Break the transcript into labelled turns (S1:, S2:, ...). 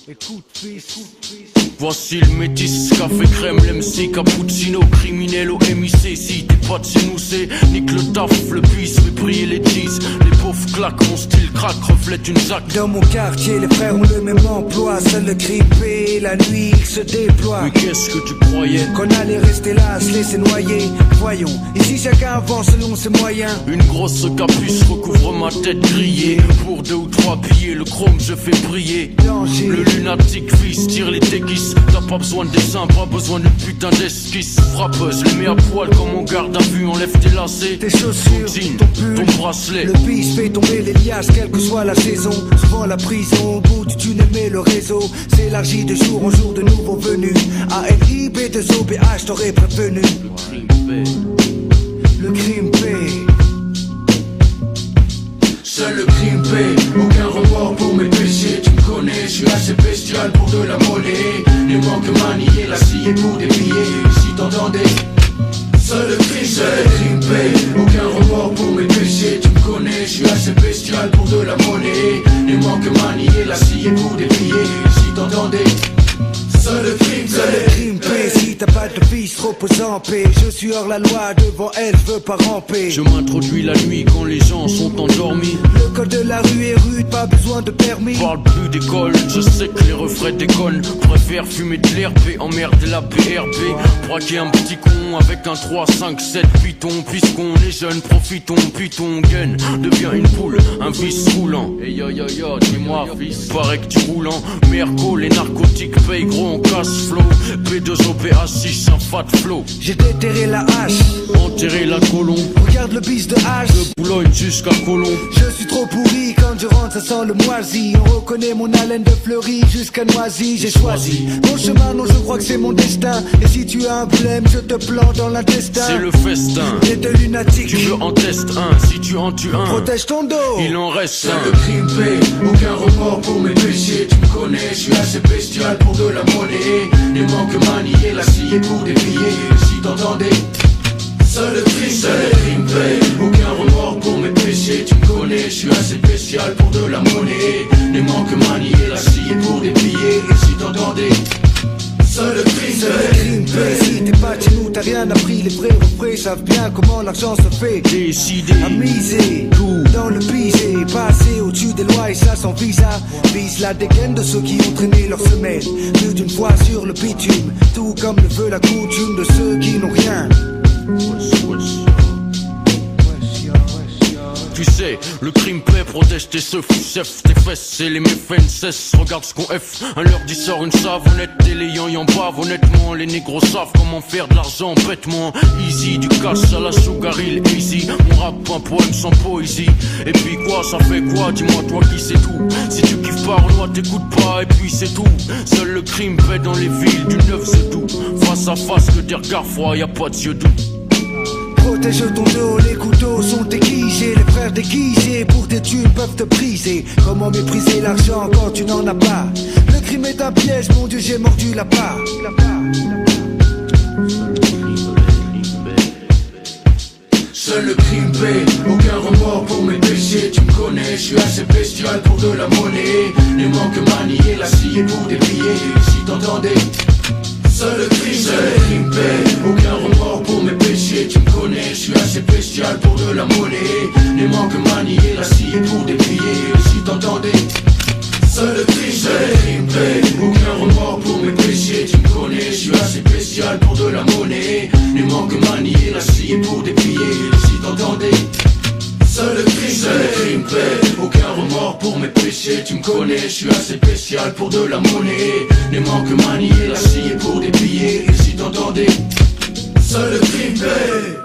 S1: Écoute, fils.
S2: Voici le métis, café crème, l'MC, cappuccino, criminel au MIC. Si t'es pas de chez nous, c'est nique le taf, le bis, fait briller les cheese. Les pauvres claquent, mon style craque, reflète une zac.
S1: Dans mon quartier, les frères ont le même emploi. Seul le grippé, la nuit, il se déploie.
S2: Mais qu'est-ce que tu croyais?
S1: Qu'on allait rester là, se laisser noyer. Voyons, ici chacun avance selon ses moyens.
S2: Une grosse capuce recouvre ma tête grillée. Pour 2 ou 3 billets, le chrome je fais briller.
S1: Danger.
S2: Le lunatique fils tire les déguises. T'as pas besoin de dessin, pas besoin d'une putain d'esquisse. Frappeuse, les mets à poil comme on garde à vue. Enlève tes lacets,
S1: Tes chaussures,
S2: ton jean,
S1: ton pull,
S2: ton bracelet.
S1: Le bis fait tomber les liasses, quelle que soit la saison. Souvent la prison, au bout du tunnel, mais le réseau s'élargit de jour en jour de nouveaux venus. ALIB2OBH, t'aurais prévenu. Le crime paie.
S3: Seul le crime paie, aucun remords pour mes péchés. Tu me connais, je suis assez bestial pour de la monnaie. Les manques manier la scie pour des billets. Si t'entendais, seul le crime paie, aucun remords pour mes péchés. Tu me connais, je suis assez bestial pour de la monnaie. Les manques manier la scie pour des billets. Si t'entendais, seul le crime
S1: paie. Si t'as pas de fils, repose en paix. Je suis hors la loi, devant elle, je veux pas ramper.
S2: Je m'introduis la nuit quand les gens sont endormis.
S1: Le code de la rue est rude, pas besoin de permis.
S2: Parle plus d'école, je sais que les refrains déconnent. Préfère fumer de l'herbe et emmerder la BRB. Braquer un petit con avec un 3, 5, 7 python. Puisqu'on est jeune, profitons, puis ton gun devient une poule, un vice roulant. Et yo yo yo, dis-moi fils, paraît que tu roules en merco. Les narcotiques payent gros en cash flow. P2OPA6, un fat flow.
S1: J'ai déterré la hache,
S2: Enterrer la colombe,
S1: regarde le bis de hache.
S2: de Boulogne jusqu'à Colombe.
S1: Je suis trop pourri, quand je rentre ça sent le moisi. On reconnaît mon haleine de fleurie jusqu'à Noisy. J'ai choisi mon chemin, non je crois que c'est mon destin. Et si tu as un problème, je te plante dans l'intestin.
S2: C'est le festin.
S1: T'es de lunatique,
S2: Tu veux en test un, si tu en tues un,
S1: protège ton dos.
S2: il en reste
S3: Seul
S2: un.
S3: le crime paie, aucun remords pour mes péchés. Tu me connais, je suis assez bestial pour de la monnaie. Les manques manier la scie pour des billets. Si t'entendais, seul le crime paie, aucun remords pour mes péchés. Tu me connais, je suis assez bestial pour de la monnaie. Les manques manier la scie pour des billets. Si t'entendais, seul le crime paie.
S1: Si t'es pas chez nous, t'as rien appris. Les vrais refrains savent bien comment l'argent se fait.
S2: Décidé,
S1: À miser,
S2: tout
S1: dans le pisé, passer au-dessus des lois et ça sans visa. Vise la dégaine de ceux qui ont traîné leur semelle plus d'une fois sur le bitume. Tout comme le veut la coutume de ceux qui n'ont rien.
S2: Tu sais, le crime paie, protège tes seufs, chef, tes fesses et les méfaits cessent. Regarde ce qu'on F, un leur dit sort une savonnette et les yan bavent. Honnêtement, les négros savent comment faire de l'argent bêtement. Easy, du cash à la Sugar Hill, easy. Mon rap, un poème sans poésie. Et puis quoi, ça fait quoi, dis-moi toi qui sais tout. Si tu kiffes pas, Renoir t'écoutes pas et puis c'est tout. Seul le crime paie dans les villes du 9 c'est tout. Face à face que des regards froids, y a pas de yeux doux.
S1: Protège ton dos, les couteaux sont aiguisés. Les frères déguisés pour tes thunes peuvent te briser. Comment mépriser l'argent quand tu n'en as pas? Le crime est un piège, mon Dieu j'ai mordu la part.
S3: Seul le crime paie, aucun remords pour mes péchés. Tu me connais, je suis assez bestial pour de la monnaie. Les manques manier la scie pour des billets. Si t'entendais, seul le crime paie, aucun remords pour mes péchés. Tu me connais, je suis assez bestial pour de la monnaie. Les manques manier la scie pour des billets. Si t'entendais, seul le crime paie, aucun remords pour mes péchés. Tu me connais, je suis assez bestial pour de la monnaie. Les manques manier la scie pour des billets. Si t'entendais, seul le crime paie, aucun remords pour mes péchés. Tu me connais, je suis assez spécial pour de la monnaie. Les manques manier la scie pour des billets. Si t'entendais, seul le crime paie.